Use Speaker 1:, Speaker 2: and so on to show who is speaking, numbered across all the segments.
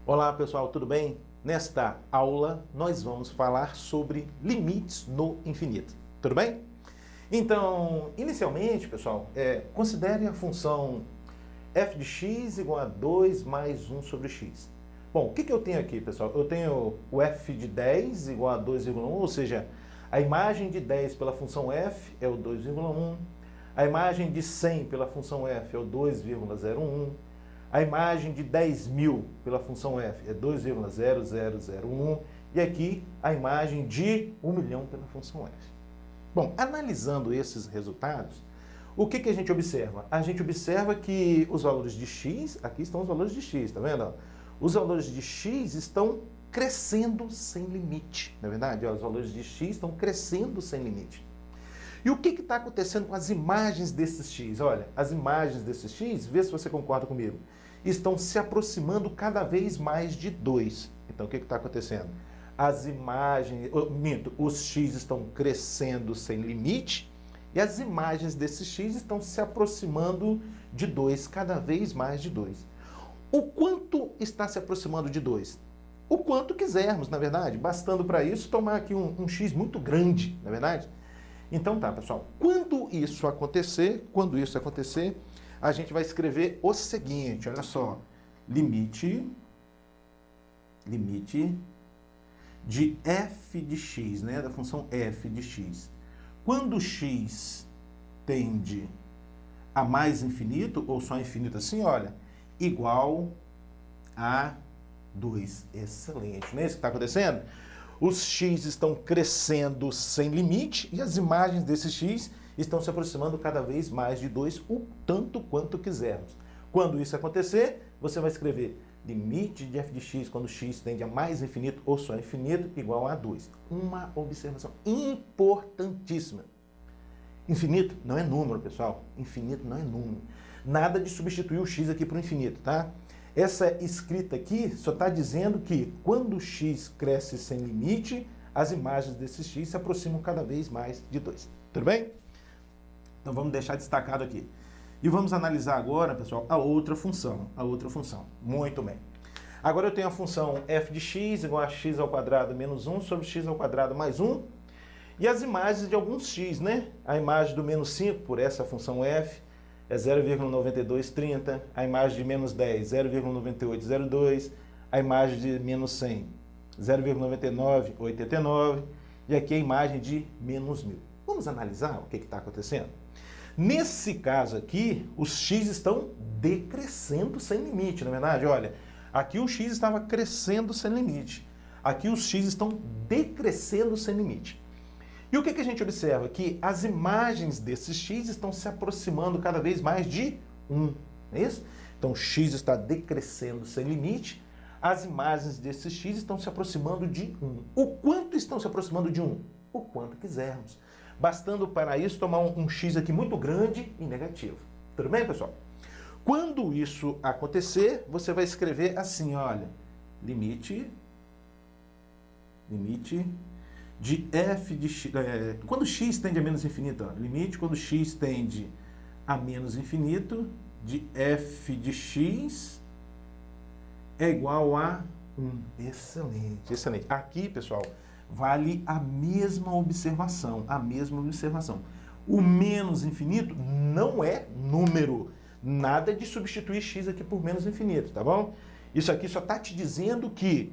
Speaker 1: Olá pessoal, tudo bem? Nesta aula nós vamos falar sobre limites no infinito, tudo bem? Então, inicialmente, pessoal, considere a função f de x igual a 2 mais 1 sobre x. Bom, o que eu tenho aqui, pessoal? Eu tenho o f de 10 igual a 2,1, ou seja, a imagem de 10 pela função f é o 2,1, a imagem de 100 pela função f é o 2,01, a imagem de 10.000 pela função f é 2,0001 e aqui a imagem de 1 milhão pela função f. Bom, analisando esses resultados, o que a gente observa? A gente observa que os valores de x, aqui estão os valores de x, tá vendo? Os valores de x estão crescendo sem limite, não é verdade? Os valores de x estão crescendo sem limite. E o que está acontecendo com as imagens desses x? Olha, as imagens desses x, vê se você concorda comigo, estão se aproximando cada vez mais de 2. Então, o que está acontecendo? As imagens, os x estão crescendo sem limite e as imagens desses x estão se aproximando de 2, cada vez mais de 2. O quanto está se aproximando de 2? O quanto quisermos, na verdade, bastando para isso tomar aqui um x muito grande, na verdade? Então tá, pessoal, quando isso acontecer, a gente vai escrever o seguinte, olha só, limite de f de x, né, da função f de x. Quando x tende a mais infinito, ou só infinito assim, olha, igual a 2. Excelente, não é isso que está acontecendo? Os x estão crescendo sem limite e as imagens desses x estão se aproximando cada vez mais de 2, o tanto quanto quisermos. Quando isso acontecer, você vai escrever limite de f de x quando x tende a mais infinito ou só infinito igual a 2. Uma observação importantíssima. Infinito não é número, pessoal. Infinito não é número. Nada de substituir o x aqui para o infinito, tá? Essa escrita aqui só está dizendo que quando x cresce sem limite, as imagens desse x se aproximam cada vez mais de 2. Tudo bem? Então vamos deixar destacado aqui. E vamos analisar agora, pessoal, a outra função. Muito bem. Agora eu tenho a função f de x igual a x ao quadrado menos 1 sobre x ao quadrado mais 1. E as imagens de alguns x, né? A imagem do menos 5 por essa função f é 0,9230, a imagem de menos 10, 0,9802, a imagem de menos 100, 0,9989, e aqui a imagem de menos 1000. Vamos analisar o que está acontecendo? Nesse caso aqui, os x estão decrescendo sem limite, na verdade, olha, aqui o x estava crescendo sem limite, aqui os x estão decrescendo sem limite. E o que a gente observa? Que as imagens desses x estão se aproximando cada vez mais de 1, não é isso? Então, x está decrescendo sem limite, as imagens desses x estão se aproximando de 1. O quanto estão se aproximando de 1? O quanto quisermos. Bastando para isso tomar um x aqui muito grande e negativo. Tudo bem, pessoal? Quando isso acontecer, você vai escrever assim, olha, limite de f de x, quando x tende a menos infinito, ó, limite quando x tende a menos infinito de f de x é igual a 1. Excelente, excelente. Aqui, pessoal, vale a mesma observação, O menos infinito não é número. Nada de substituir x aqui por menos infinito, tá bom? Isso aqui só está te dizendo que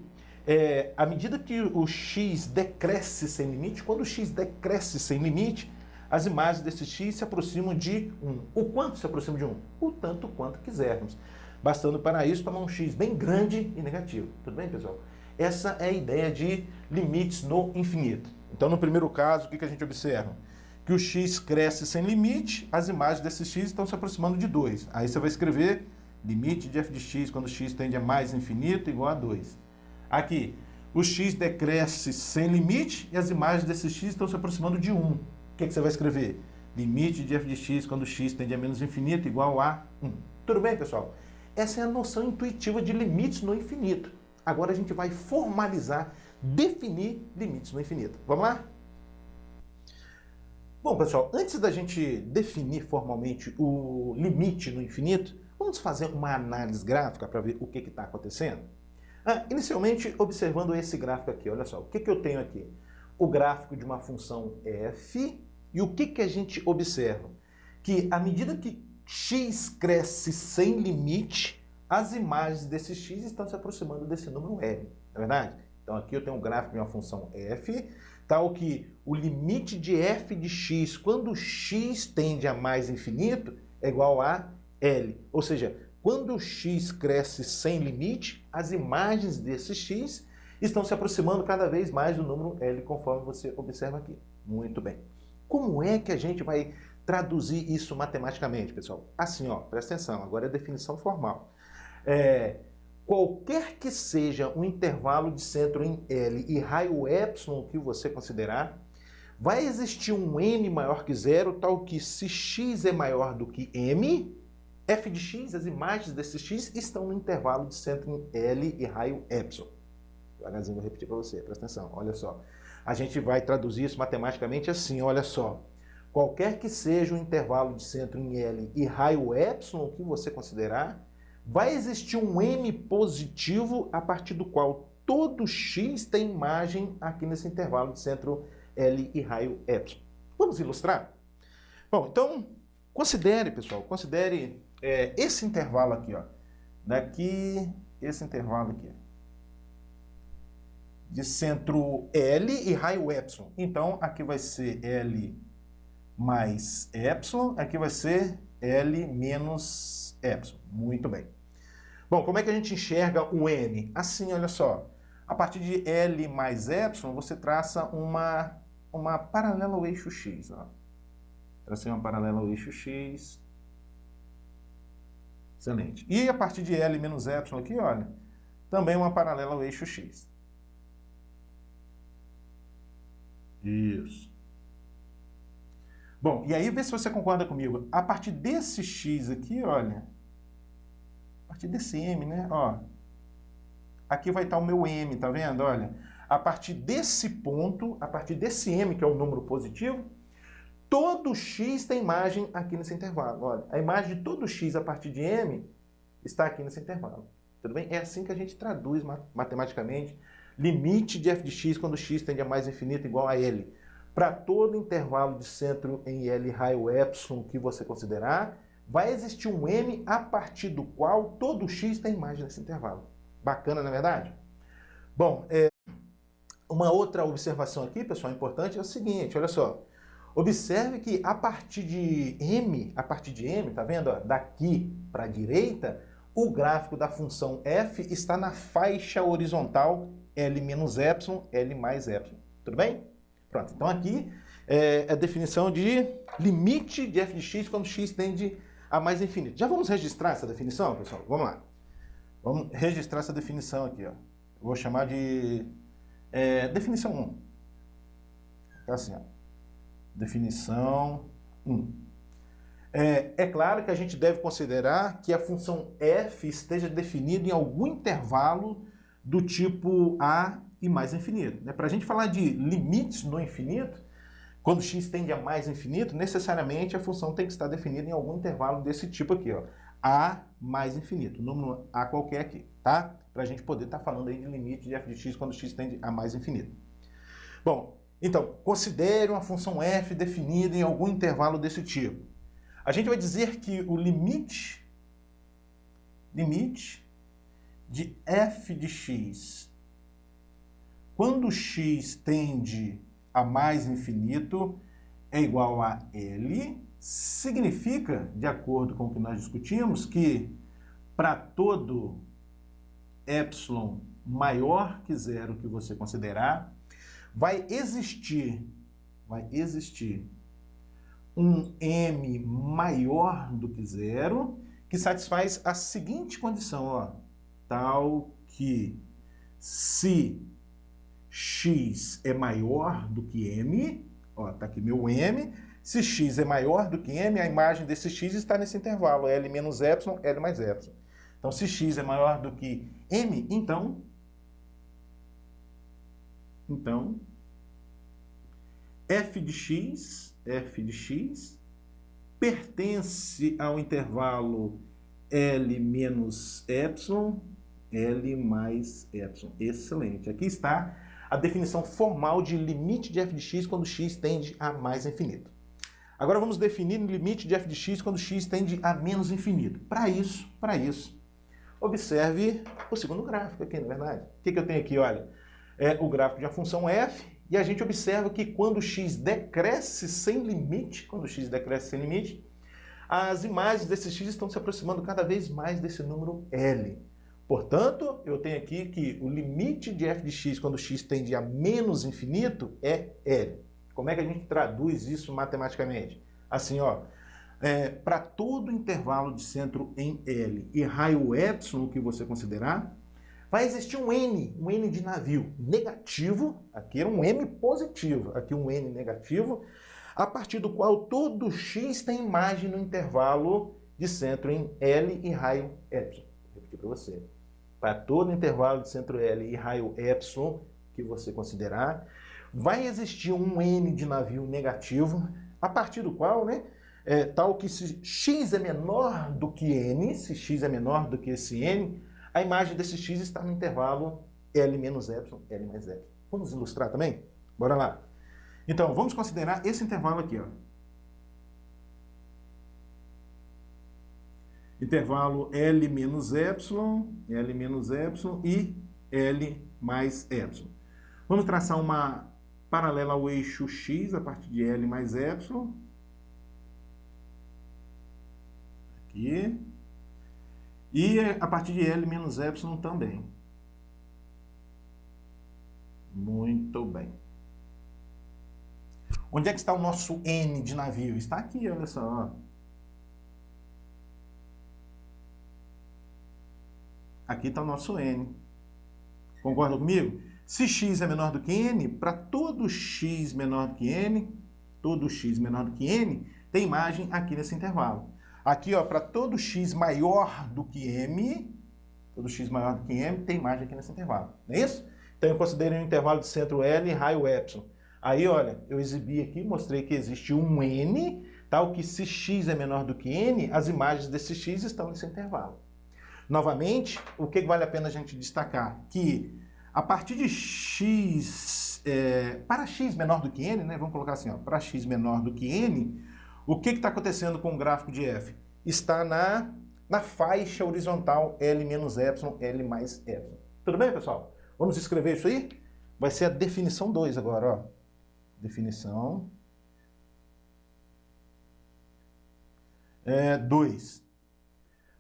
Speaker 1: à medida que o x decresce sem limite, quando o x decresce sem limite, as imagens desse x se aproximam de 1. O quanto se aproxima de 1? O tanto quanto quisermos. Bastando para isso tomar um x bem grande e negativo. Tudo bem, pessoal? Essa é a ideia de limites no infinito. Então, no primeiro caso, o que a gente observa? Que o x cresce sem limite, as imagens desse x estão se aproximando de 2. Aí você vai escrever limite de f de x quando x tende a mais infinito igual a 2. Aqui, o x decresce sem limite e as imagens desse x estão se aproximando de 1. O que você vai escrever? Limite de f de x quando x tende a menos infinito igual a 1. Tudo bem, pessoal? Essa é a noção intuitiva de limites no infinito. Agora a gente vai formalizar, definir limites no infinito. Vamos lá? Bom, pessoal, antes da gente definir formalmente o limite no infinito, vamos fazer uma análise gráfica para ver o que está acontecendo? Inicialmente, observando esse gráfico aqui, olha só, o que eu tenho aqui? O gráfico de uma função f, e o que a gente observa? Que à medida que x cresce sem limite, as imagens desse x estão se aproximando desse número L, não é verdade? Então aqui eu tenho um gráfico de uma função f, tal que o limite de f de x, quando x tende a mais infinito, é igual a L. Ou seja, quando o x cresce sem limite, as imagens desse x estão se aproximando cada vez mais do número L, conforme você observa aqui. Muito bem. Como é que a gente vai traduzir isso matematicamente, pessoal? Assim, ó, presta atenção, agora é a definição formal. Qualquer que seja o intervalo de centro em L e raio epsilon que você considerar, vai existir um n maior que zero, tal que se x é maior do que m, f de x, as imagens desse x, estão no intervalo de centro em L e raio epsilon. Devagarzinho, vou repetir para você, presta atenção, olha só. A gente vai traduzir isso matematicamente assim, olha só. Qualquer que seja o intervalo de centro em L e raio epsilon que você considerar, vai existir um m positivo a partir do qual todo x tem imagem aqui nesse intervalo de centro L e raio epsilon. Vamos ilustrar? Bom, então, considere, pessoal, considere esse intervalo aqui, ó. Daqui, esse intervalo aqui. De centro L e raio epsilon. Então, aqui vai ser L mais epsilon, aqui vai ser L menos epsilon. Muito bem. Bom, como é que a gente enxerga o m? Assim, olha só. A partir de L mais epsilon, você traça uma paralela ao eixo x. Ó. Tracei uma paralela ao eixo x. Excelente. E a partir de L menos epsilon aqui, olha, também uma paralela ao eixo x. Isso. Bom, e aí vê se você concorda comigo. A partir desse x aqui, olha, a partir desse m, né, ó, aqui vai estar o meu m, tá vendo? Olha, a partir desse ponto, a partir desse m, que é um número positivo, todo x tem imagem aqui nesse intervalo. Olha, a imagem de todo x a partir de m está aqui nesse intervalo. Tudo bem? É assim que a gente traduz matematicamente limite de f de x quando x tende a mais infinito igual a L. Para todo intervalo de centro em L raio epsilon que você considerar, vai existir um m a partir do qual todo x tem imagem nesse intervalo. Bacana, não é verdade? Bom, uma outra observação aqui, pessoal, importante é o seguinte, olha só. Observe que a partir de m, tá vendo? Ó, daqui para a direita, o gráfico da função f está na faixa horizontal L menos epsilon, L mais epsilon. Tudo bem? Pronto, então aqui é a definição de limite de f de x quando x tende a mais infinito. Já vamos registrar essa definição, pessoal? Vamos lá. Vamos registrar essa definição aqui, ó. Eu vou chamar de definição 1. Tá assim, ó. Definição 1. É claro que a gente deve considerar que a função f esteja definida em algum intervalo do tipo a e mais infinito. Para a gente falar de limites no infinito, quando x tende a mais infinito, necessariamente a função tem que estar definida em algum intervalo desse tipo aqui, ó, a mais infinito, número a qualquer aqui, tá? Para a gente poder estar falando aí de limite de f de x quando x tende a mais infinito. Bom, então, considere uma função f definida em algum intervalo desse tipo. A gente vai dizer que o limite de f de x, quando x tende a mais infinito, é igual a L, significa, de acordo com o que nós discutimos, que para todo epsilon maior que zero que você considerar, vai existir um m maior do que zero, que satisfaz a seguinte condição, ó, tal que se x é maior do que m, ó, tá aqui meu m, se x é maior do que m, a imagem desse x está nesse intervalo, L menos epsilon, L mais epsilon. Então, se x é maior do que m, então f de x pertence ao intervalo L menos epsilon, L mais epsilon. Excelente. Aqui está a definição formal de limite de f de x quando x tende a mais infinito. Agora vamos definir o limite de f de x quando x tende a menos infinito. Para isso, observe o segundo gráfico aqui, não é verdade? O que eu tenho aqui? Olha, é o gráfico de uma função f, e a gente observa que quando x decresce sem limite, as imagens desse x estão se aproximando cada vez mais desse número L. Portanto, eu tenho aqui que o limite de f de x quando x tende a menos infinito é L. Como é que a gente traduz isso matematicamente? Assim, ó, para todo intervalo de centro em L e raio epsilon que você considerar, vai existir um N de navio negativo, aqui é um M positivo, aqui um N negativo, a partir do qual todo x tem imagem no intervalo de centro em L e raio epsilon. Vou repetir para você. Para todo intervalo de centro L e raio epsilon que você considerar, vai existir um N de navio negativo, a partir do qual, tal que se x é menor do que N, se x é menor do que esse N, a imagem desse x está no intervalo L menos epsilon, L mais epsilon. Vamos ilustrar também? Bora lá. Então, vamos considerar esse intervalo aqui, ó. Intervalo L menos epsilon e L mais epsilon. Vamos traçar uma paralela ao eixo x a partir de L mais epsilon. Aqui. E a partir de L menos epsilon também. Muito bem. Onde é que está o nosso N de navio? Está aqui, olha só. Ó. Aqui está o nosso N. Concorda comigo? Se x é menor do que N, para todo x menor do que N, tem imagem aqui nesse intervalo. Aqui, para todo x maior do que M, tem imagem aqui nesse intervalo. Não é isso? Então, eu considerei um intervalo de centro L e raio epsilon. Aí, olha, eu exibi aqui, mostrei que existe um N, tal que se x é menor do que N, as imagens desse x estão nesse intervalo. Novamente, o que vale a pena a gente destacar? Que a partir de x, para x menor do que N, vamos colocar assim, para x menor do que N, o que está acontecendo com o gráfico de f? Está na faixa horizontal L menos epsilon, L mais epsilon. Tudo bem, pessoal? Vamos escrever isso aí? Vai ser a definição 2 agora, ó. Definição 2.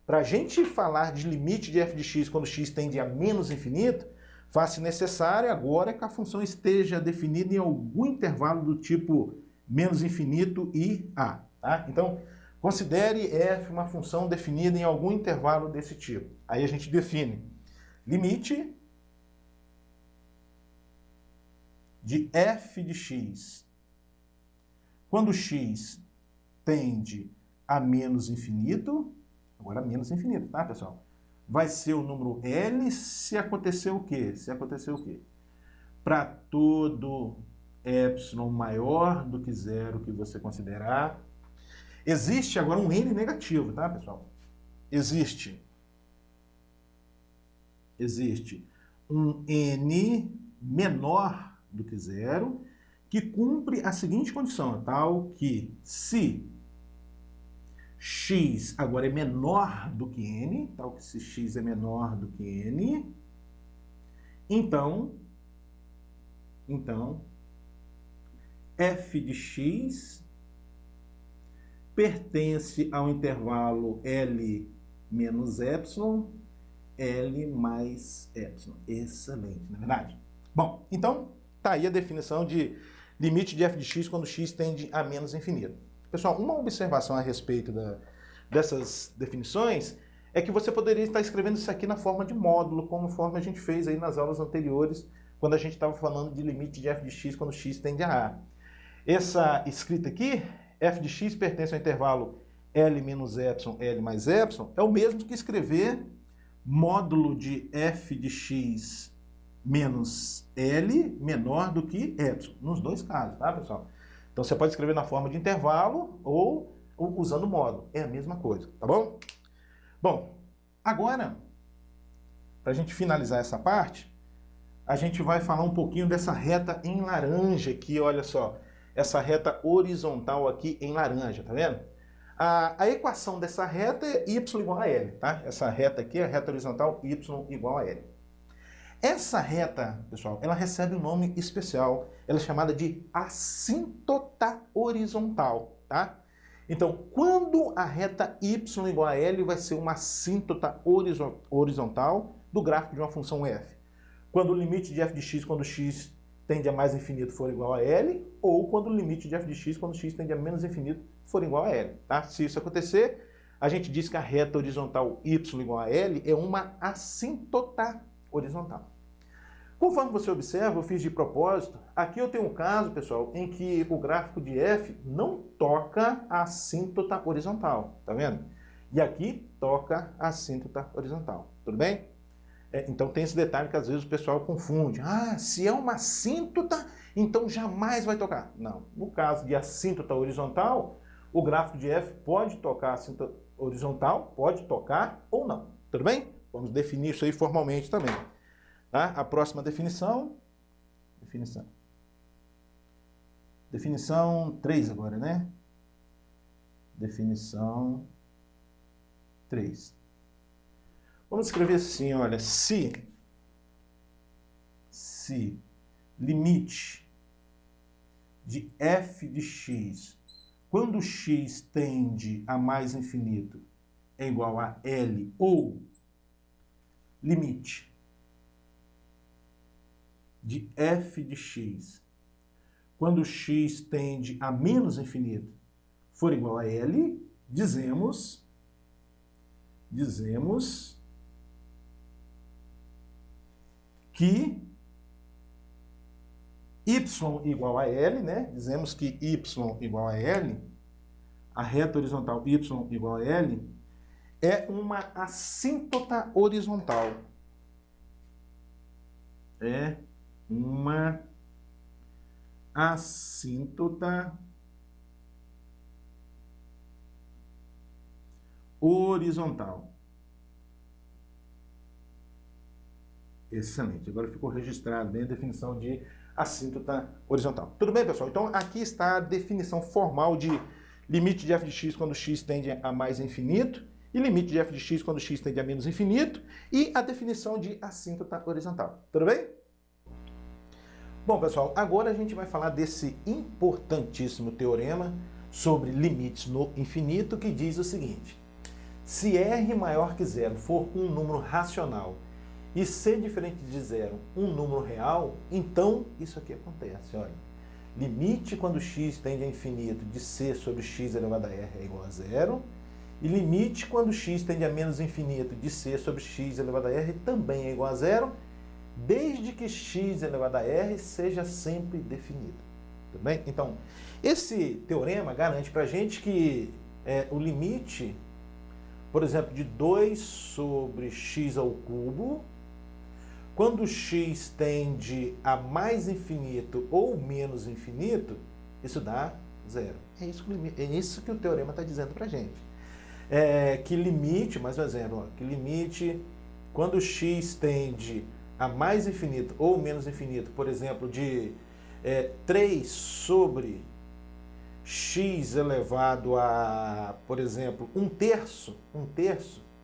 Speaker 1: Para a gente falar de limite de f de x quando x tende a menos infinito, faz-se necessário agora que a função esteja definida em algum intervalo do tipo menos infinito e a. Tá? Então, considere f uma função definida em algum intervalo desse tipo. Aí a gente define limite de f de x quando x tende a menos infinito, agora menos infinito, tá, pessoal? Vai ser o número L se acontecer o quê? Para todo epsilon maior do que zero que você considerar. Existe agora um N negativo, tá, pessoal? Existe um N menor do que zero que cumpre a seguinte condição, tal que se x agora é menor do que n, então f de x pertence ao intervalo L menos epsilon, L mais epsilon. Excelente, não é verdade? Bom, então, tá aí a definição de limite de f de x quando x tende a menos infinito. Pessoal, uma observação a respeito dessas definições é que você poderia estar escrevendo isso aqui na forma de módulo, conforme a gente fez aí nas aulas anteriores, quando a gente estava falando de limite de f de x quando x tende a a. Essa escrita aqui, f de x pertence ao intervalo L menos epsilon, L mais epsilon, é o mesmo que escrever módulo de f de x menos L menor do que epsilon, nos dois casos, tá, pessoal? Então, você pode escrever na forma de intervalo ou usando o módulo. É a mesma coisa, tá bom? Bom, agora, para a gente finalizar essa parte, a gente vai falar um pouquinho dessa reta em laranja aqui, olha só. Essa reta horizontal aqui em laranja, tá vendo? A equação dessa reta é y igual a L, tá? Essa reta aqui é a reta horizontal y igual a L. Essa reta, pessoal, ela recebe um nome especial. Ela é chamada de assíntota horizontal, tá? Então, quando a reta y igual a L, vai ser uma assíntota horizontal do gráfico de uma função f. Quando o limite de f de x, quando x tende a mais infinito, for igual a L, ou quando o limite de f de x, quando x tende a menos infinito, for igual a L. Tá? Se isso acontecer, a gente diz que a reta horizontal y igual a L é uma assíntota horizontal. Conforme você observa, eu fiz de propósito, aqui eu tenho um caso, pessoal, em que o gráfico de f não toca a assíntota horizontal, tá vendo? E aqui toca a assíntota horizontal, tudo bem? Então tem esse detalhe que às vezes o pessoal confunde. Ah, se é uma assíntota, então jamais vai tocar. Não, no caso de assíntota horizontal, o gráfico de f pode tocar a assíntota horizontal, pode tocar ou não, tudo bem? Vamos definir isso aí formalmente também. Tá? A próxima definição, definição 3 agora, né? Definição 3. Vamos escrever assim, olha, se limite de f de x, quando x tende a mais infinito, é igual a L, ou limite de f de x, quando x tende a menos infinito, for igual a L, dizemos que y igual a L, né? Dizemos que y igual a L, a reta horizontal y igual a L, é uma assíntota horizontal. É uma assíntota horizontal. Excelente. Agora ficou registrado bem a definição de assíntota horizontal. Tudo bem, pessoal? Então, aqui está a definição formal de limite de f de x quando x tende a mais infinito e limite de f de x quando x tende a menos infinito e a definição de assíntota horizontal. Tudo bem? Bom, pessoal, agora a gente vai falar desse importantíssimo teorema sobre limites no infinito que diz o seguinte: se r maior que zero for um número racional e c diferente de zero um número real, então isso aqui acontece, olha. Limite quando x tende a infinito de c sobre x elevado a r é igual a zero, e limite quando x tende a menos infinito de c sobre x elevado a r também é igual a zero, desde que x elevado a r seja sempre definido. Tudo bem? Então, esse teorema garante para a gente que o limite, por exemplo, de 2 sobre x ao cubo, quando x tende a mais infinito ou menos infinito, isso dá zero. É isso que o teorema está dizendo para a gente. Que limite, mais um exemplo, ó, que limite quando x tende a mais infinito ou menos infinito, por exemplo, de 3 sobre x elevado a, por exemplo, 1/3,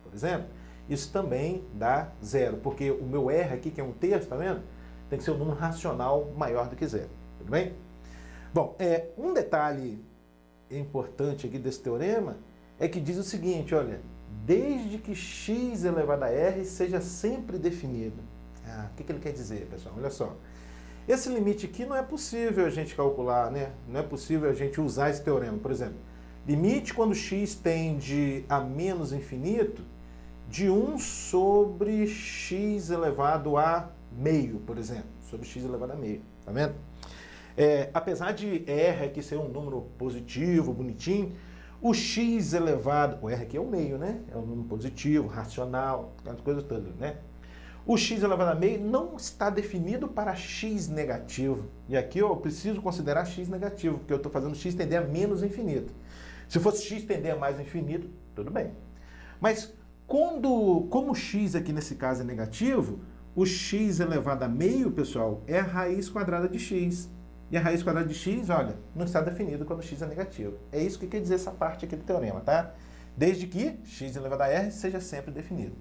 Speaker 1: por exemplo, isso também dá zero, porque o meu R aqui, que é 1/3, tá vendo? Tem que ser um número racional maior do que zero, tudo bem? Bom, um detalhe importante aqui desse teorema é que diz o seguinte, olha, desde que x elevado a r seja sempre definido. O que ele quer dizer, pessoal? Olha só. Esse limite aqui não é possível a gente calcular, né? Não é possível a gente usar esse teorema. Por exemplo, limite quando x tende a menos infinito de 1 sobre x elevado a meio, por exemplo. Sobre x elevado a meio. Tá vendo? Apesar de R aqui ser um número positivo, bonitinho, o x elevado... O R aqui é o meio, né? É um número positivo, racional, aquelas coisas todas, né? O x elevado a meio não está definido para x negativo. E aqui eu preciso considerar x negativo, porque eu estou fazendo x tender a menos infinito. Se fosse x tender a mais infinito, tudo bem. Mas Como x aqui nesse caso é negativo, o x elevado a meio, pessoal, é a raiz quadrada de x. E a raiz quadrada de x, olha, não está definido quando x é negativo. É isso que quer dizer essa parte aqui do teorema, tá? Desde que x elevado a r seja sempre definido.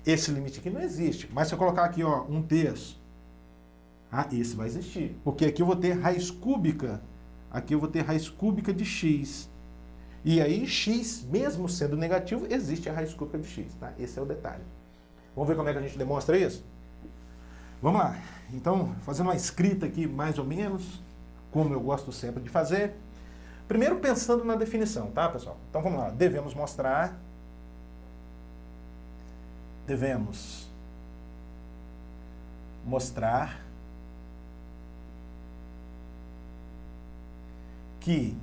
Speaker 1: Esse limite aqui não existe, mas se eu colocar aqui, ó, 1/3, esse vai existir. Porque aqui eu vou ter raiz cúbica, de x. E aí, x, mesmo sendo negativo, existe a raiz cúbica de x, tá? Esse é o detalhe. Vamos ver como é que a gente demonstra isso? Vamos lá. Então, fazendo uma escrita aqui, mais ou menos, como eu gosto sempre de fazer. Primeiro, pensando na definição, tá, pessoal? Então, vamos lá. Devemos mostrar que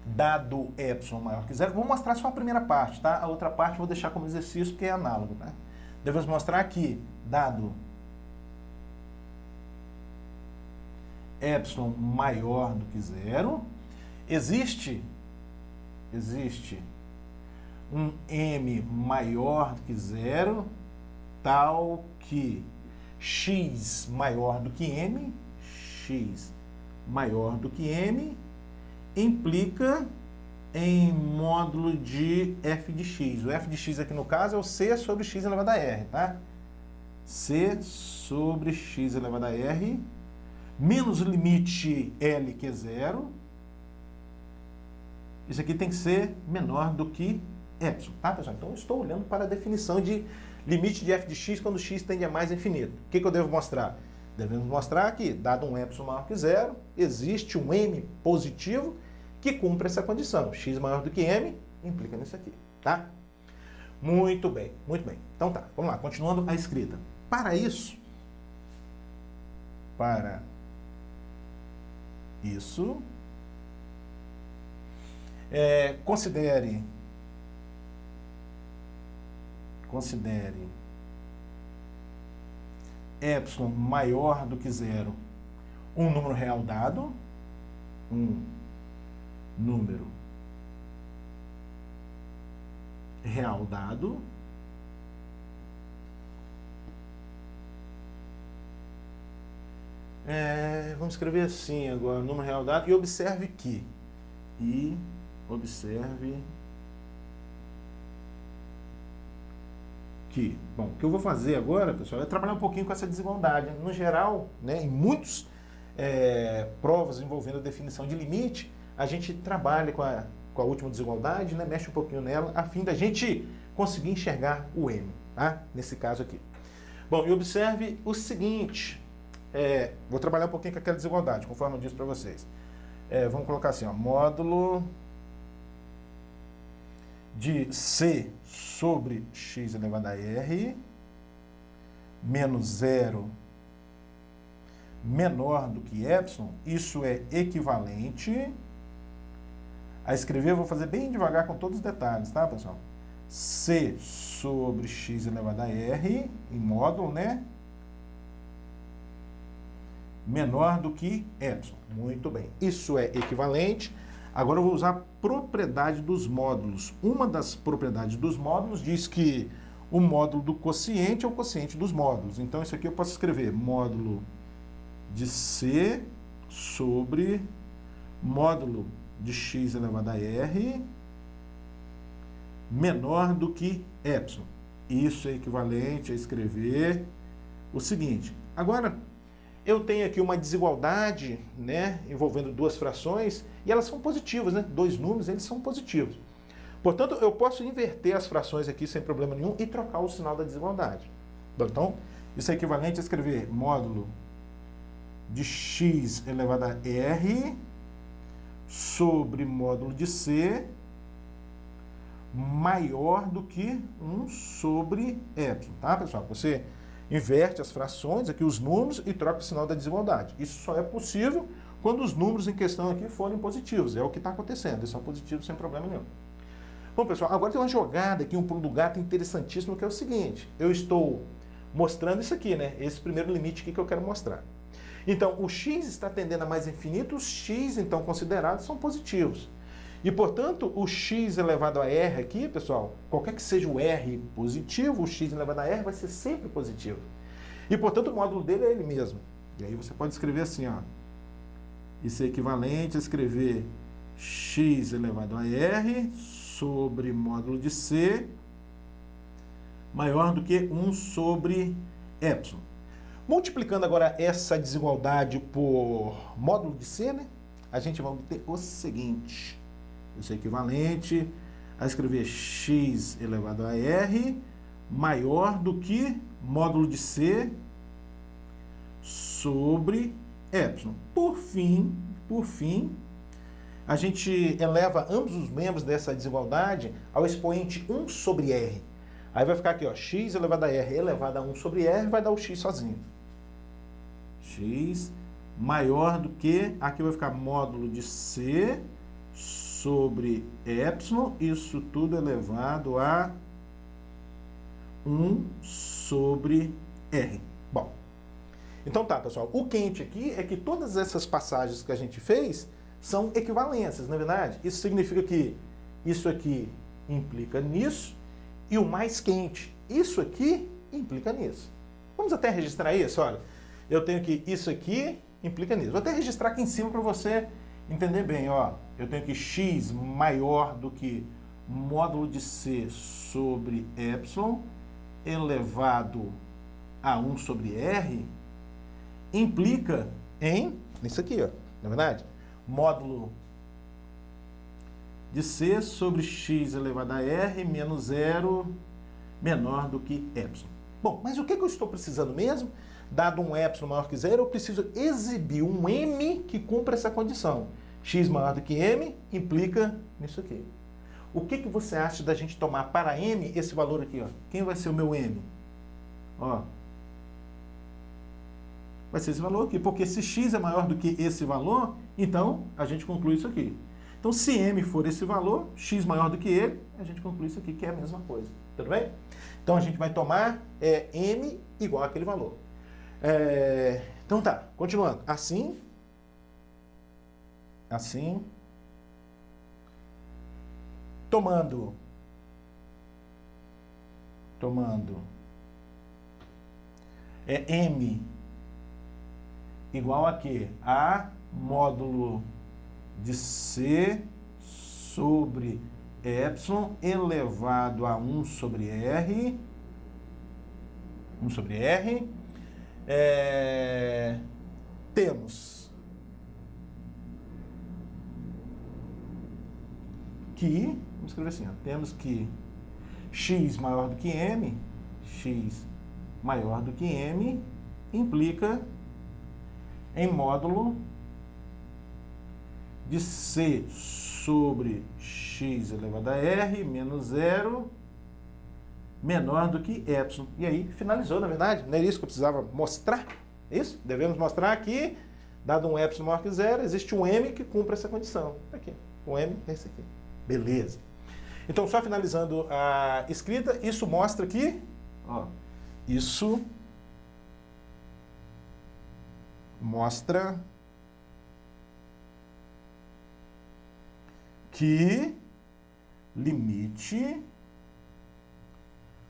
Speaker 1: dado epsilon maior que zero, vou mostrar só a primeira parte, tá? A outra parte eu vou deixar como exercício porque é análogo, tá? Devemos mostrar que dado epsilon maior do que zero, existe um m maior do que zero, tal que x maior do que m, implica em módulo de f de x. O f de x aqui no caso é o c sobre x elevado a r, tá? C sobre x elevado a r, menos o limite L, que é zero. Isso aqui tem que ser menor do que epsilon, tá, pessoal? Então, eu estou olhando para a definição de limite de f de x quando x tende a mais infinito. O que eu devo mostrar? Devemos mostrar que, dado um epsilon maior que zero, existe um m positivo que cumpre essa condição. X maior do que m implica nisso aqui, tá? Muito bem, muito bem. Então tá, vamos lá, continuando a escrita. Para isso, considere epsilon maior do que zero um número real dado, vamos escrever assim agora, número real dado, e observe que, bom, o que eu vou fazer agora, pessoal, é trabalhar um pouquinho com essa desigualdade. No geral, né, em muitas provas envolvendo a definição de limite, a gente trabalha com a última desigualdade, né, mexe um pouquinho nela, a fim da gente conseguir enxergar o m, tá? Nesse caso aqui. Bom, e observe o seguinte, vou trabalhar um pouquinho com aquela desigualdade, conforme eu disse para vocês. Vamos colocar assim, ó, módulo de c sobre x elevado a r menos zero menor do que epsilon, isso é equivalente a escrever, eu vou fazer bem devagar com todos os detalhes, tá, pessoal? C sobre x elevado a r, em módulo, né? Menor do que epsilon. Muito bem. Isso é equivalente. Agora eu vou usar a propriedade dos módulos. Uma das propriedades dos módulos diz que o módulo do quociente é o quociente dos módulos. Então, isso aqui eu posso escrever módulo de C sobre módulo de x elevado a r menor do que epsilon. Isso é equivalente a escrever o seguinte. Agora, eu tenho aqui uma desigualdade, né, envolvendo duas frações, e elas são positivas, né? Dois números, eles são positivos. Portanto, eu posso inverter as frações aqui sem problema nenhum e trocar o sinal da desigualdade. Então, isso é equivalente a escrever módulo de x elevado a r sobre módulo de c maior do que 1 sobre epsilon, tá, pessoal? Você inverte as frações, aqui os números, e troca o sinal da desigualdade. Isso só é possível quando os números em questão aqui forem positivos. É o que está acontecendo. Eles são positivos sem problema nenhum. Bom, pessoal, agora tem uma jogada aqui, um pulo do gato interessantíssimo, que é o seguinte. Eu estou mostrando isso aqui, né? Esse primeiro limite aqui que eu quero mostrar. Então, o x está tendendo a mais infinito, os x, então, considerados, são positivos. E, portanto, o x elevado a r aqui, pessoal, qualquer que seja o r positivo, o x elevado a r vai ser sempre positivo. E, portanto, o módulo dele é ele mesmo. E aí você pode escrever assim, ó. Isso é equivalente a escrever x elevado a r sobre módulo de c maior do que 1 sobre epsilon. Multiplicando agora essa desigualdade por módulo de c, né, a gente vai obter o seguinte. Isso é equivalente a escrever x elevado a r maior do que módulo de c sobre epsilon. Por fim, a gente eleva ambos os membros dessa desigualdade ao expoente 1 sobre r. Aí vai ficar aqui, ó, x elevado a r elevado a 1 sobre r, vai dar o x sozinho. X maior do que, aqui vai ficar módulo de c sobre epsilon, isso tudo elevado a 1 sobre r. Bom, então tá, pessoal, o quente aqui é que todas essas passagens que a gente fez são equivalências, não é verdade? Isso significa que isso aqui implica nisso e o mais quente, isso aqui implica nisso. Vamos até registrar isso, olha. Eu tenho que isso aqui implica nisso. Vou até registrar aqui em cima para você entender bem, ó. Eu tenho que x maior do que módulo de c sobre epsilon elevado a 1 sobre r implica em isso aqui, ó, não é verdade? Módulo de c sobre x elevado a r menos 0 menor do que epsilon. Bom, mas o que eu estou precisando mesmo? Dado um epsilon maior que 0, eu preciso exibir um m que cumpra essa condição. X maior do que m implica nisso aqui. O que você acha da gente tomar para m esse valor aqui, ó? Quem vai ser o meu m? Ó, vai ser esse valor aqui, porque se x é maior do que esse valor, então a gente conclui isso aqui. Então, se m for esse valor, x maior do que ele, a gente conclui isso aqui, que é a mesma coisa. Tudo bem? Então, a gente vai tomar m igual àquele valor. Então, tá. Continuando. Assim. Tomando m igual a quê? A módulo de c sobre epsilon elevado a 1 sobre r. 1 sobre r. Temos que, vamos escrever assim, ó, temos que x maior do que m implica em módulo de c sobre x elevado a r menos 0 menor do que epsilon. E aí, finalizou, na verdade. Não era isso que eu precisava mostrar? Isso? Devemos mostrar que, dado um epsilon maior que 0, existe um m que cumpre essa condição. Aqui, o m é esse aqui. Beleza. Então, só finalizando a escrita, isso mostra que, ó, isso mostra que limite,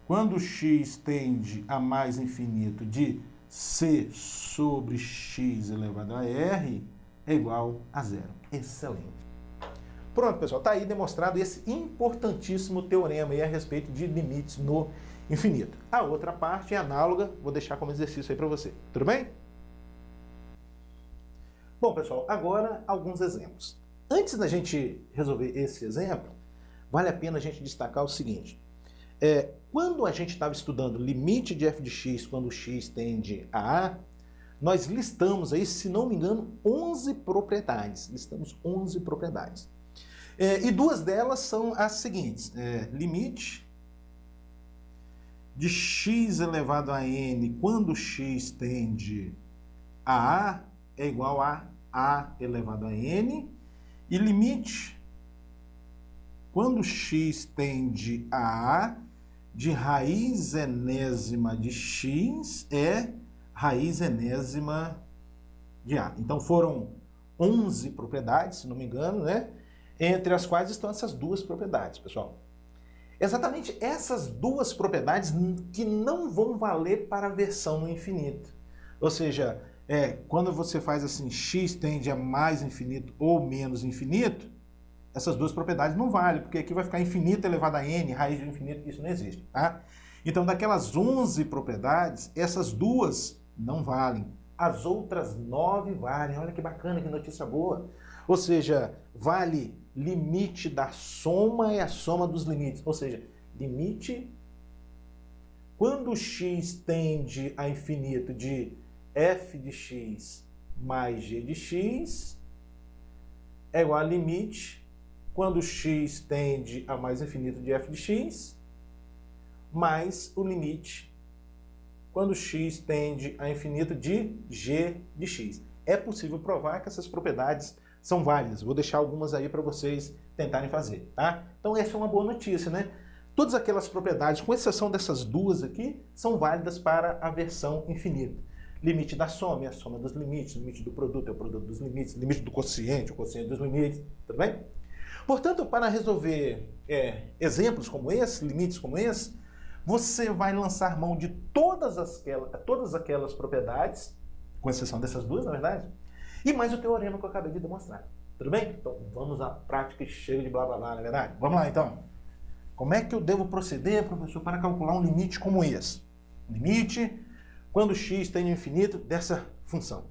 Speaker 1: quando x tende a mais infinito de c sobre x elevado a r, é igual a 0. Excelente. Pronto, pessoal, está aí demonstrado esse importantíssimo teorema aí a respeito de limites no infinito. A outra parte é análoga, vou deixar como exercício aí para você. Tudo bem? Bom, pessoal, agora alguns exemplos. Antes da gente resolver esse exemplo, vale a pena a gente destacar o seguinte. Quando a gente estava estudando limite de f de x quando x tende a A, nós listamos aí, se não me engano, 11 propriedades. Listamos 11 propriedades. E duas delas são as seguintes. Limite de x elevado a n quando x tende a A é igual a A elevado a n. E limite quando x tende a A de raiz enésima de x é raiz enésima de A. Então foram 11 propriedades, se não me engano, né? entre as quais estão essas duas propriedades, pessoal. Exatamente essas duas propriedades que não vão valer para a versão no infinito. Ou seja, quando você faz assim, x tende a mais infinito ou menos infinito, essas duas propriedades não valem, porque aqui vai ficar infinito elevado a n, raiz de infinito, isso não existe, tá? Então, daquelas 11 propriedades, essas duas não valem. As outras 9 valem. Olha que bacana, que notícia boa. Ou seja, vale limite da soma e a soma dos limites. Ou seja, limite quando x tende a infinito de f de x mais g de x é igual a limite quando x tende a mais infinito de f de x mais o limite quando x tende a infinito de g de x. É possível provar que essas propriedades são válidas. Vou deixar algumas aí para vocês tentarem fazer, tá? Então essa é uma boa notícia, né? Todas aquelas propriedades, com exceção dessas duas aqui, são válidas para a versão infinita. Limite da soma é a soma dos limites, limite do produto é o produto dos limites, limite do quociente, o quociente dos limites, tudo bem? Portanto, para resolver exemplos como esse, limites como esse, você vai lançar mão de todas aquelas propriedades, com exceção dessas duas, na verdade, e mais o teorema que eu acabei de demonstrar. Tudo bem? Então, vamos à prática e chega de blá blá blá, na verdade? Vamos lá, então. Como é que eu devo proceder, professor, para calcular um limite como esse? Limite quando x tende ao infinito dessa função.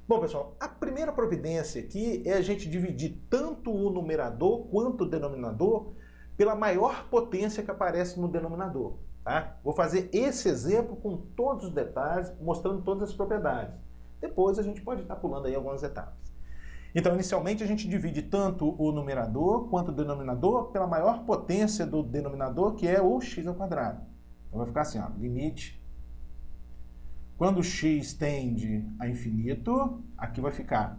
Speaker 1: Bom, pessoal, a primeira providência aqui é a gente dividir tanto o numerador quanto o denominador pela maior potência que aparece no denominador. Tá? Vou fazer esse exemplo com todos os detalhes, mostrando todas as propriedades. Depois a gente pode estar pulando aí algumas etapas. Então, inicialmente, a gente divide tanto o numerador quanto o denominador pela maior potência do denominador, que é o x ao quadrado. Então, vai ficar assim, ó, limite. Quando x tende a infinito, aqui vai ficar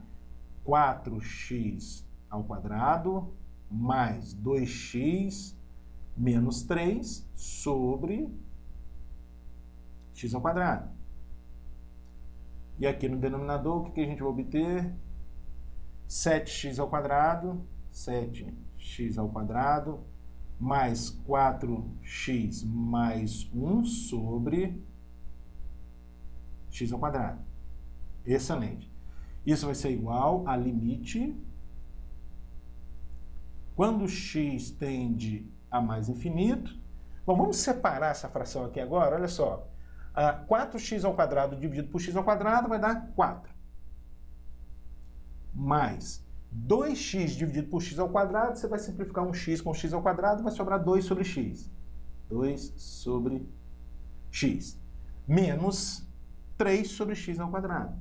Speaker 1: 4x ao quadrado mais 2x menos 3 sobre x ao quadrado. E aqui no denominador, o que a gente vai obter? 7x ao quadrado, 7x ao quadrado, mais 4x mais 1 sobre x ao quadrado. Excelente. Isso vai ser igual a limite quando x tende a mais infinito. Bom, vamos separar essa fração aqui agora, olha só. 4x ao quadrado dividido por x ao quadrado vai dar 4. Mais 2x dividido por x ao quadrado, você vai simplificar um x com x ao quadrado, vai sobrar 2 sobre x. 2 sobre x. Menos 3 sobre x ao quadrado.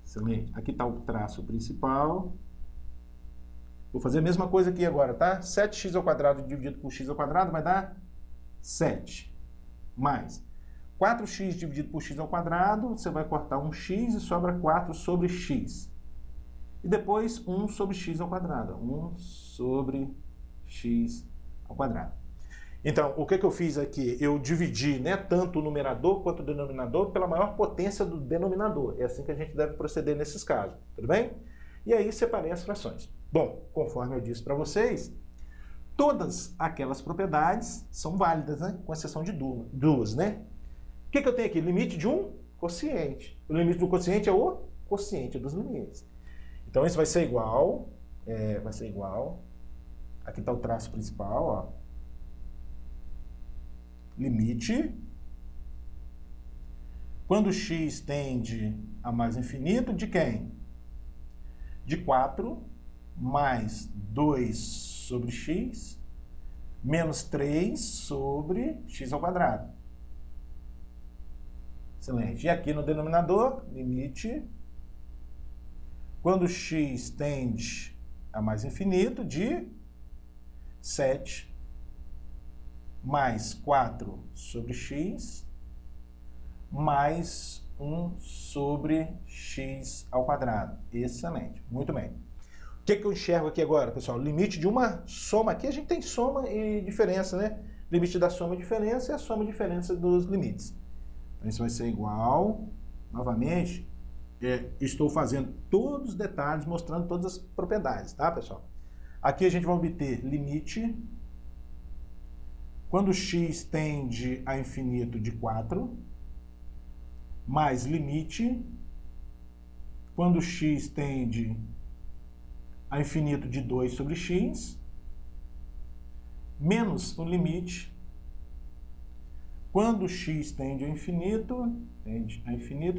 Speaker 1: Excelente. Aqui está o traço principal. Vou fazer a mesma coisa aqui agora, tá? 7x ao quadrado dividido por x ao quadrado vai dar 7. Mais 4x dividido por x ao quadrado, você vai cortar um x e sobra 4 sobre x. E depois 1 sobre x ao quadrado. 1 sobre x ao quadrado. Então, o que eu fiz aqui? Eu dividi, né, tanto o numerador quanto o denominador pela maior potência do denominador. É assim que a gente deve proceder nesses casos, tudo bem? E aí separei as frações. Bom, conforme eu disse para vocês, todas aquelas propriedades são válidas, né, com exceção de duas, né? O que eu tenho aqui? Limite de um quociente. O limite do quociente é o quociente dos limites. Então, isso vai ser igual, aqui está o traço principal, ó. Limite quando x tende a mais infinito de quem? De 4 mais 2 sobre x menos 3 sobre x ao quadrado. Excelente. E aqui no denominador, limite quando x tende a mais infinito de 7 mais 4 sobre x, mais 1 sobre x ao quadrado. Excelente, muito bem. O que eu enxergo aqui agora, pessoal? Limite de uma soma. Aqui a gente tem soma e diferença, né? Limite da soma e diferença é a soma e diferença dos limites. Então, isso vai ser igual, novamente, estou fazendo todos os detalhes, mostrando todas as propriedades, tá, pessoal? Aqui a gente vai obter limite quando x tende a infinito de 4, mais limite quando x tende a infinito de 2 sobre x, menos o limite quando x tende a infinito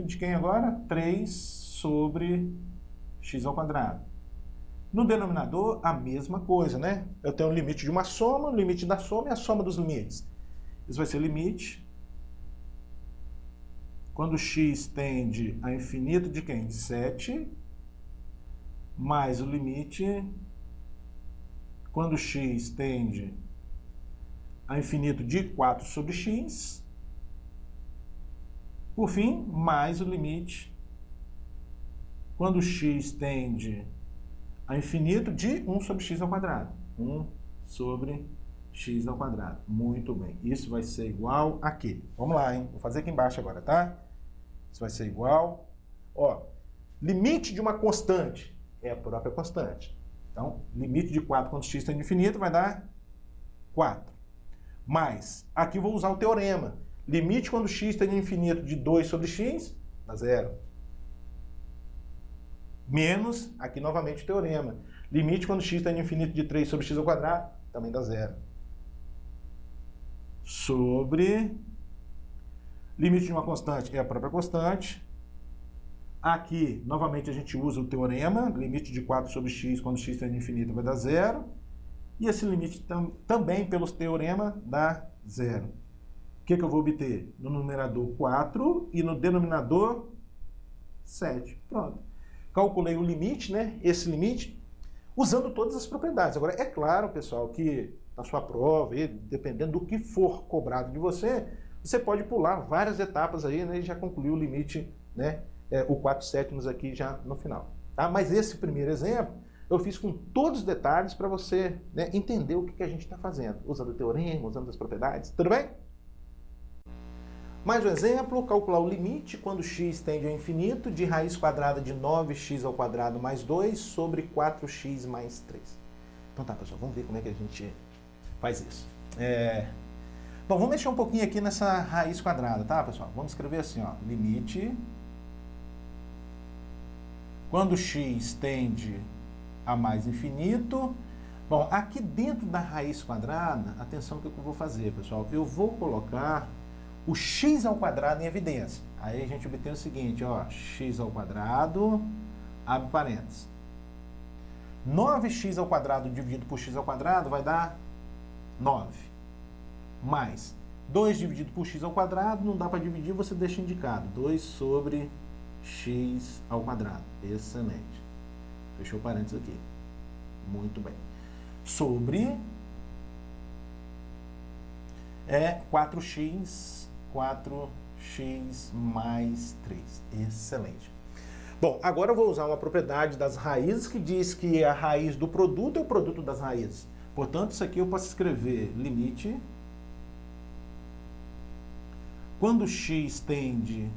Speaker 1: de quem agora? 3 sobre x ao quadrado. No denominador, a mesma coisa, né? Eu tenho um limite de uma soma, o limite da soma é a soma dos limites. Isso vai ser limite quando x tende a infinito de quem? De 7, mais o limite quando x tende a infinito de 4 sobre x, por fim, mais o limite quando x tende a infinito de 1 sobre x ao quadrado. 1 sobre x ao quadrado. Muito bem. Isso vai ser igual a quê? Vamos lá, hein? Vou fazer aqui embaixo agora, tá? Isso vai ser igual... Ó, limite de uma constante é a própria constante. Então, limite de 4 quando x tende a infinito vai dar 4. Mas, aqui eu vou usar o teorema. Limite quando x tende a infinito de 2 sobre x, dá 0. Menos, aqui novamente o teorema. Limite quando x tende a infinito de 3 sobre x ao quadrado, também dá 0. Sobre... Limite de uma constante é a própria constante. Aqui, novamente, a gente usa o teorema. Limite de 4 sobre x quando x tende a infinito vai dar 0. E esse limite também, pelos teorema, dá 0. O que eu vou obter? No numerador 4 e no denominador 7. Pronto. Calculei o limite, né? Esse limite, usando todas as propriedades. Agora, é claro, pessoal, que na sua prova, dependendo do que for cobrado de você, você pode pular várias etapas aí, né? E já concluiu o limite, né? O 4/7 aqui já no final. Tá? Mas esse primeiro exemplo, eu fiz com todos os detalhes para você, né, entender o que a gente está fazendo, usando o teorema, usando as propriedades. Tudo bem? Mais um exemplo, calcular o limite quando x tende ao infinito de raiz quadrada de 9x ao quadrado mais 2 sobre 4x mais 3. Então tá, pessoal, vamos ver como é que a gente faz isso. Bom, vamos mexer um pouquinho aqui nessa raiz quadrada, tá, pessoal? Vamos escrever assim, ó, limite quando x tende a mais infinito. Bom, aqui dentro da raiz quadrada, atenção que eu vou fazer, pessoal. Eu vou colocar o x ao quadrado em evidência. Aí a gente obtém o seguinte, ó, x ao quadrado, abre parênteses. 9x ao quadrado dividido por x ao quadrado vai dar 9. Mais 2 dividido por x ao quadrado, não dá para dividir, você deixa indicado. 2 sobre x ao quadrado. Excelente. Fechou parênteses aqui. Muito bem. Sobre 4x mais 3. Excelente. Bom, agora eu vou usar uma propriedade das raízes que diz que a raiz do produto é o produto das raízes. Portanto, isso aqui eu posso escrever limite quando x tende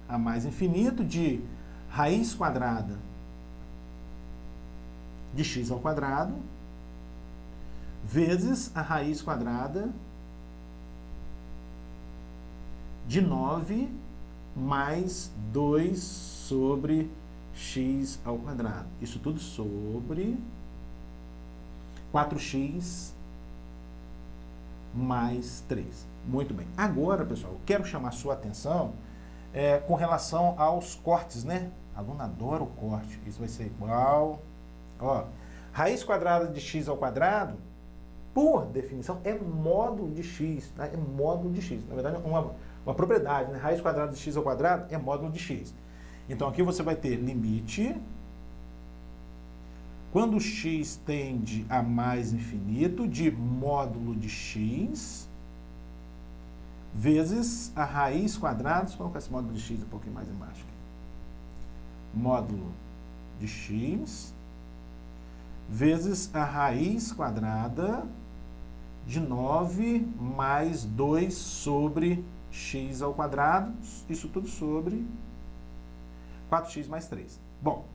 Speaker 1: a mais infinito de raiz quadrada de x ao quadrado vezes a raiz quadrada de 9 mais 2 sobre x ao quadrado. Isso tudo sobre 4x mais 3. Muito bem. Agora, pessoal, eu quero chamar a sua atenção com relação aos cortes, né? Aluno adora o corte. Isso vai ser igual... Ó, raiz quadrada de x ao quadrado, por definição, é módulo de x. Né? É módulo de x. Na verdade, é uma propriedade, né? Raiz quadrada de x ao quadrado é módulo de x. Então, aqui você vai ter limite quando x tende a mais infinito de módulo de x vezes a raiz quadrada... Deixa eu colocar esse módulo de x um pouquinho mais embaixo. Módulo de x vezes a raiz quadrada de 9 mais 2 sobre x ao quadrado, isso tudo sobre 4x mais 3. Bom,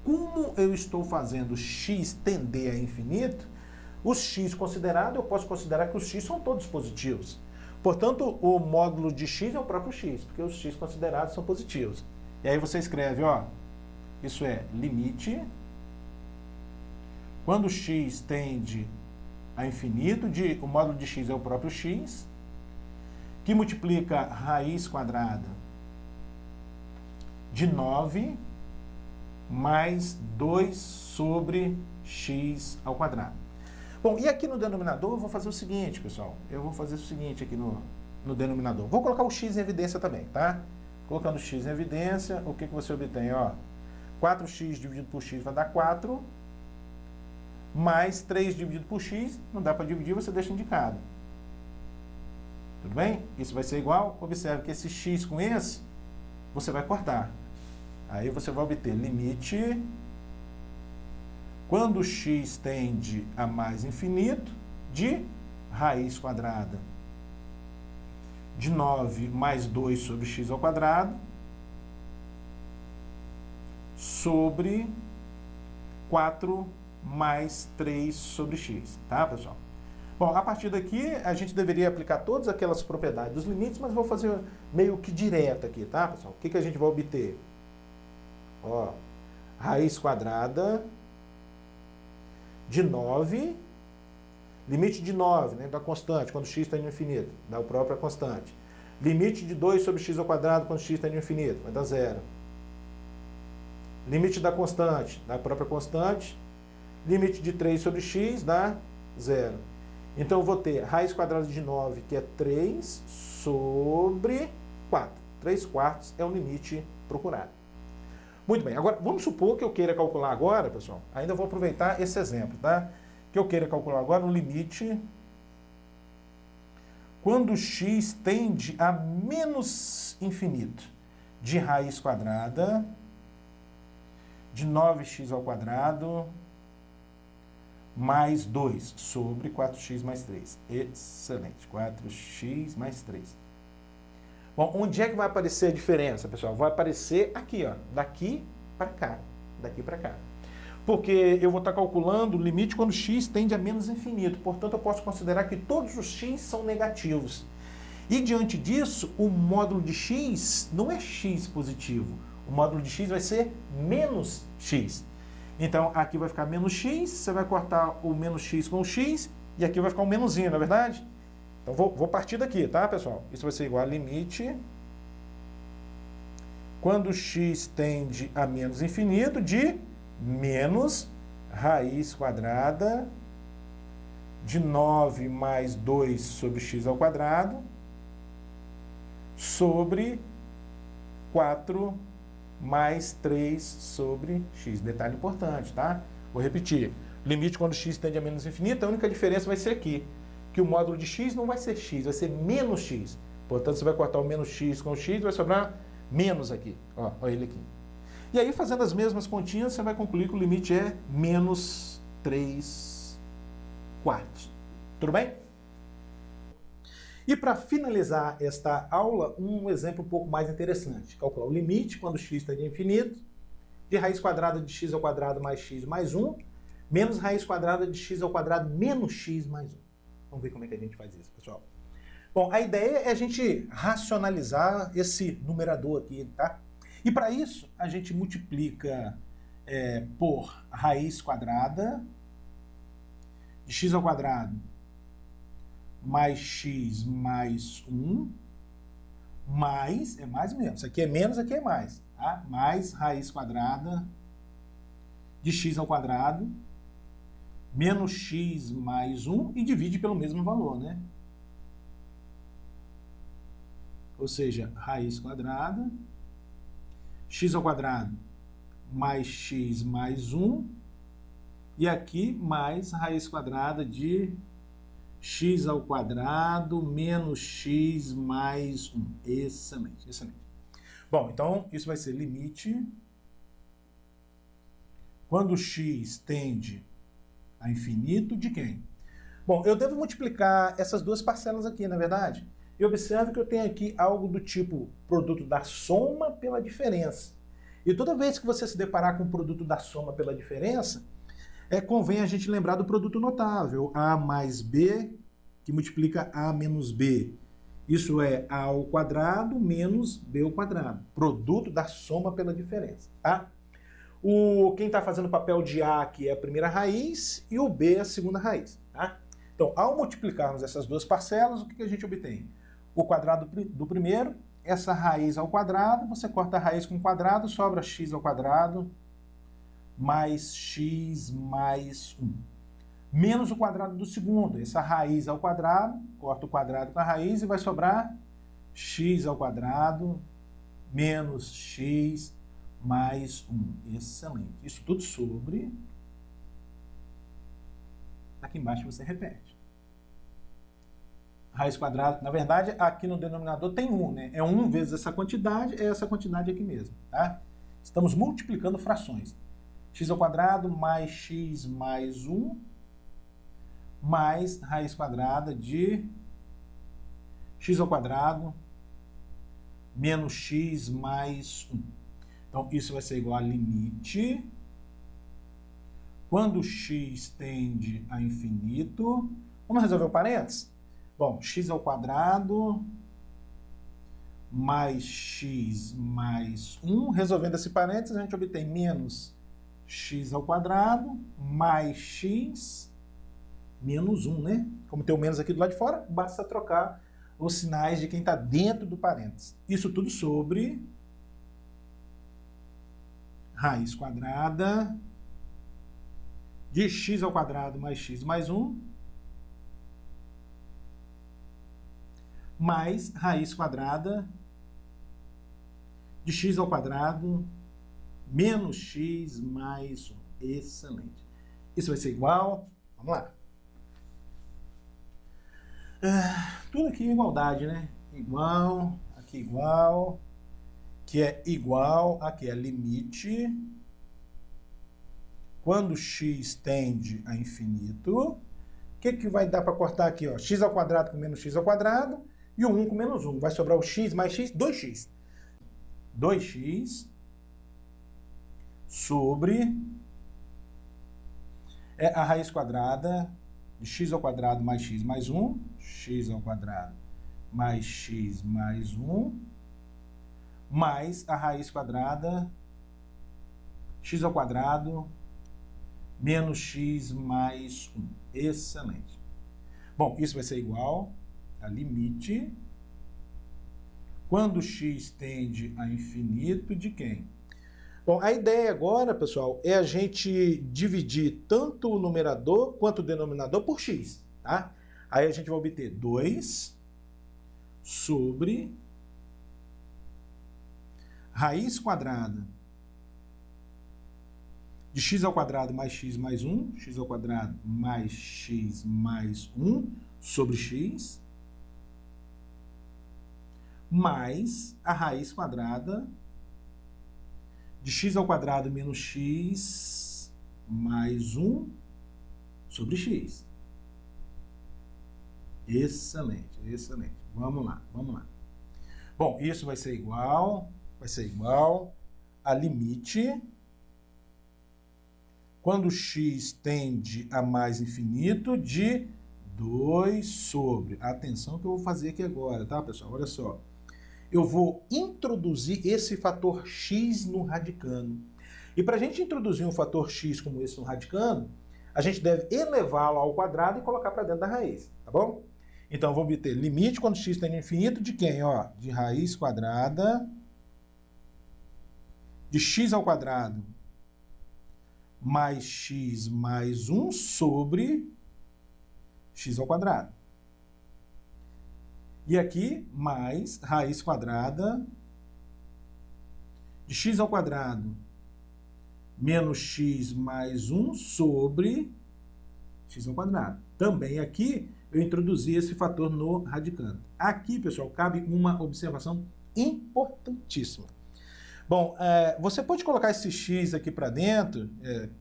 Speaker 1: como eu estou fazendo x tender a infinito, os x considerados, eu posso considerar que os x são todos positivos. Portanto, o módulo de x é o próprio x, porque os x considerados são positivos. E aí você escreve, ó, isso é limite, quando x tende a infinito, o módulo de x é o próprio x, que multiplica raiz quadrada de 9 mais 2 sobre x ao quadrado. Bom, e aqui no denominador eu vou fazer o seguinte, pessoal. Eu vou fazer o seguinte aqui no denominador. Vou colocar o x em evidência também, tá? Colocando x em evidência, o que você obtém? Ó, 4x dividido por x vai dar 4, mais 3 dividido por x, não dá para dividir, você deixa indicado. Tudo bem? Isso vai ser igual, observe que esse x com esse, você vai cortar. Aí você vai obter limite, quando x tende a mais infinito, de raiz quadrada de 9 mais 2 sobre x ao quadrado, sobre 4 mais 3 sobre x. Tá, pessoal? Bom, a partir daqui, a gente deveria aplicar todas aquelas propriedades dos limites, mas vou fazer meio que direto aqui, tá, pessoal? O que a gente vai obter? Ó, raiz quadrada de 9, limite de 9, né, da constante, quando x está em infinito, dá a própria constante. Limite de 2 sobre x ao quadrado, quando x está em infinito, vai dar 0. Limite da constante, da própria constante. Limite de 3 sobre x dá 0. Então eu vou ter raiz quadrada de 9, que é 3 sobre 4. 3 quartos é o limite procurado. Muito bem, agora vamos supor que eu queira calcular agora, pessoal, ainda vou aproveitar esse exemplo, tá? Que eu queira calcular agora o limite quando x tende a menos infinito de raiz quadrada de 9x ao quadrado mais 2 sobre 4x mais 3. Excelente, 4x mais 3. Bom, onde é que vai aparecer a diferença, pessoal? Vai aparecer aqui, ó, daqui para cá, daqui para cá. Porque eu vou estar calculando o limite quando x tende a menos infinito. Portanto, eu posso considerar que todos os x são negativos. E diante disso, o módulo de x não é x positivo. O módulo de x vai ser menos x. Então, aqui vai ficar menos x, você vai cortar o menos x com o x, e aqui vai ficar um menusinho, não é verdade? Então, vou partir daqui, tá, pessoal? Isso vai ser igual a limite quando x tende a menos infinito de menos raiz quadrada de 9 mais 2 sobre x ao quadrado sobre 4 mais 3 sobre x. Detalhe importante, tá? Vou repetir. Limite quando x tende a menos infinito, a única diferença vai ser aqui, que o módulo de x não vai ser x, vai ser menos x. Portanto, você vai cortar o menos x com o x, vai sobrar menos aqui. Ó, olha ele aqui. E aí, fazendo as mesmas continhas, você vai concluir que o limite é menos 3 quartos. Tudo bem? E para finalizar esta aula, um exemplo um pouco mais interessante. Calcular o limite quando x tende a infinito de raiz quadrada de x ao quadrado mais x mais 1 menos raiz quadrada de x ao quadrado menos x mais 1. Vamos ver como é que a gente faz isso, pessoal. Bom, a ideia é a gente racionalizar esse numerador aqui, tá? E para isso, a gente multiplica por raiz quadrada de x ao quadrado mais x mais 1, mais, é mais mesmo, isso aqui é menos, aqui é mais, tá? Mais raiz quadrada de x ao quadrado menos x mais 1 e divide pelo mesmo valor, né? Ou seja, raiz quadrada, x ao quadrado mais x mais 1, e aqui mais raiz quadrada de x ao quadrado menos x mais 1. Excelente, excelente. Bom, então isso vai ser limite quando x tende a infinito de quem? Bom, eu devo multiplicar essas duas parcelas aqui, na é verdade? E observe que eu tenho aqui algo do tipo produto da soma pela diferença. E toda vez que você se deparar com o produto da soma pela diferença, convém a gente lembrar do produto notável, A mais B, que multiplica A menos B. Isso é A ao quadrado menos B ao quadrado. Produto da soma pela diferença, tá? Quem está fazendo o papel de A aqui é a primeira raiz e o B é a segunda raiz, tá? Então, ao multiplicarmos essas duas parcelas, o que a gente obtém? O quadrado do primeiro, essa raiz ao quadrado, você corta a raiz com o quadrado, sobra x ao quadrado mais x mais 1. Menos o quadrado do segundo, essa raiz ao quadrado, corta o quadrado com a raiz e vai sobrar x ao quadrado menos x mais 1. Excelente. Isso tudo sobre... Aqui embaixo você repete. Raiz quadrada, na verdade, aqui no denominador tem 1, né? É 1 vezes essa quantidade, é essa quantidade aqui mesmo, tá? Estamos multiplicando frações. X ao quadrado mais x mais 1 mais raiz quadrada de x ao quadrado menos x mais 1. Então, isso vai ser igual a limite. Quando x tende a infinito... Vamos resolver o parênteses? Bom, x ao quadrado mais x mais 1. Resolvendo esse parênteses, a gente obtém menos x ao quadrado mais x menos 1, né? Como tem o menos aqui do lado de fora, basta trocar os sinais de quem está dentro do parênteses. Isso tudo sobre raiz quadrada de x ao quadrado mais x mais 1 mais raiz quadrada de x ao quadrado menos x mais 1. Excelente. Isso vai ser igual... Vamos lá. Tudo aqui é igualdade, né? Igual, aqui igual, que é igual, aqui é limite. Quando x tende a infinito, o que vai dar para cortar aqui? Ó? X ao quadrado com menos x ao quadrado e o 1 com menos 1. Vai sobrar o x mais x, 2x. 2x sobre a raiz quadrada de x ao quadrado mais x mais 1, x ao quadrado mais x mais 1, mais a raiz quadrada x ao quadrado menos x mais 1. Excelente. Bom, isso vai ser igual a limite quando x tende a infinito de quem? Bom, a ideia agora, pessoal, é a gente dividir tanto o numerador quanto o denominador por x, tá? Aí a gente vai obter 2 sobre raiz quadrada de x ao quadrado mais x mais 1, x ao quadrado mais x mais 1 sobre x, mais a raiz quadrada de x ao quadrado menos x mais 1 sobre x. Excelente, excelente. Vamos lá, vamos lá. Bom, isso vai ser igual a limite quando x tende a mais infinito de 2 sobre... Atenção que eu vou fazer aqui agora, tá, pessoal? Olha só. Eu vou introduzir esse fator x no radicando. E para a gente introduzir um fator x como esse no radicando, a gente deve elevá-lo ao quadrado e colocar para dentro da raiz, tá bom? Então, vamos obter limite quando x tende a infinito de quem? Ó, de raiz quadrada de x ao quadrado mais x mais 1 sobre x ao quadrado. E aqui, mais raiz quadrada de x ao quadrado menos x mais 1 sobre x ao quadrado. Também aqui eu introduzi esse fator no radicando. Aqui, pessoal, cabe uma observação importantíssima. Bom, você pode colocar esse x aqui para dentro,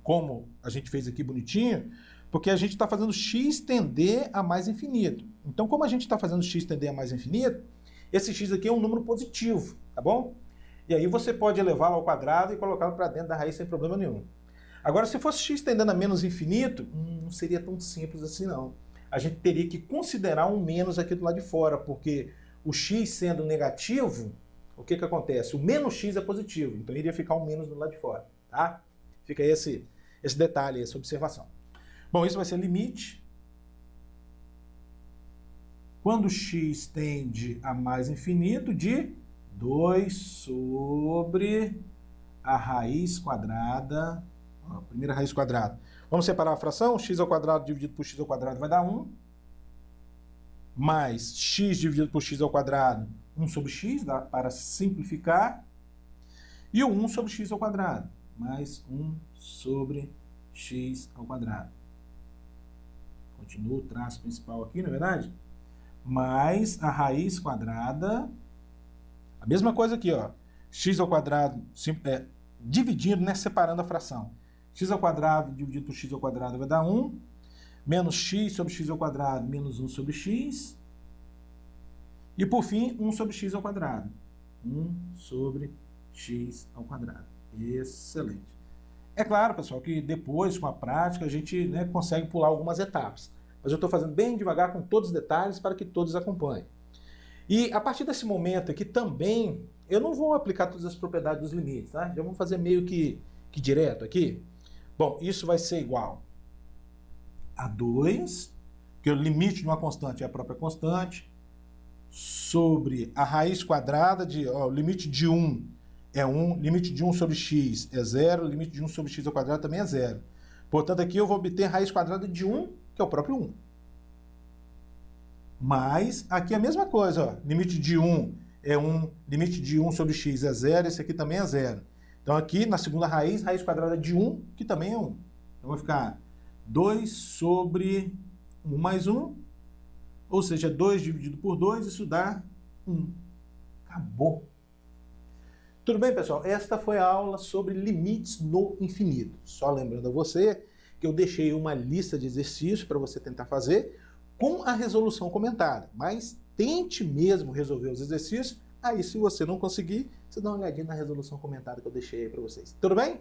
Speaker 1: como a gente fez aqui bonitinho, porque a gente está fazendo x tender a mais infinito. Então, como a gente está fazendo x tender a mais infinito, esse x aqui é um número positivo, tá bom? E aí você pode elevá-lo ao quadrado e colocá-lo para dentro da raiz sem problema nenhum. Agora, se fosse x tendendo a menos infinito, não seria tão simples assim não. A gente teria que considerar um menos aqui do lado de fora, porque o x sendo negativo, o que acontece? O menos x é positivo, então iria ficar um menos do lado de fora, tá? Fica aí esse detalhe, essa observação. Bom, isso vai ser limite. Quando x tende a mais infinito, de 2 sobre a raiz quadrada, a primeira raiz quadrada. Vamos separar a fração, x ao quadrado dividido por x ao quadrado vai dar 1, mais x dividido por x ao quadrado, 1 sobre x, dá para simplificar, e o 1 sobre x ao quadrado, mais 1 sobre x ao quadrado. Continua o traço principal aqui, não é verdade? Mais a raiz quadrada, a mesma coisa aqui, ó, x ao quadrado, dividindo, né, separando a fração. X ao quadrado dividido por x ao quadrado vai dar 1, menos x sobre x ao quadrado, menos 1 sobre x, e por fim, 1 sobre x ao quadrado. 1 sobre x ao quadrado. Excelente. É claro, pessoal, que depois, com a prática, a gente, né, consegue pular algumas etapas. Mas eu estou fazendo bem devagar com todos os detalhes para que todos acompanhem. E a partir desse momento aqui também, eu não vou aplicar todas as propriedades dos limites, tá? Já vamos fazer meio que direto aqui. Bom, isso vai ser igual a 2, que o limite de uma constante é a própria constante, sobre a raiz quadrada de, ó, o limite de 1 é 1, limite de 1 sobre x é 0, limite de 1 sobre x ao quadrado também é 0. Portanto, aqui eu vou obter a raiz quadrada de 1, que é o próprio 1. Mas aqui é a mesma coisa, ó, limite de 1 é 1, limite de 1 sobre x é 0, esse aqui também é 0. Então aqui, na segunda raiz quadrada de 1, que também é 1. Então vai ficar 2 sobre 1 mais 1, ou seja, 2 dividido por 2, isso dá 1. Acabou. Tudo bem, pessoal? Esta foi a aula sobre limites no infinito. Só lembrando a você que eu deixei uma lista de exercícios para você tentar fazer com a resolução comentada. Mas tente mesmo resolver os exercícios. Aí, se você não conseguir, você dá uma olhadinha na resolução comentada que eu deixei aí para vocês. Tudo bem?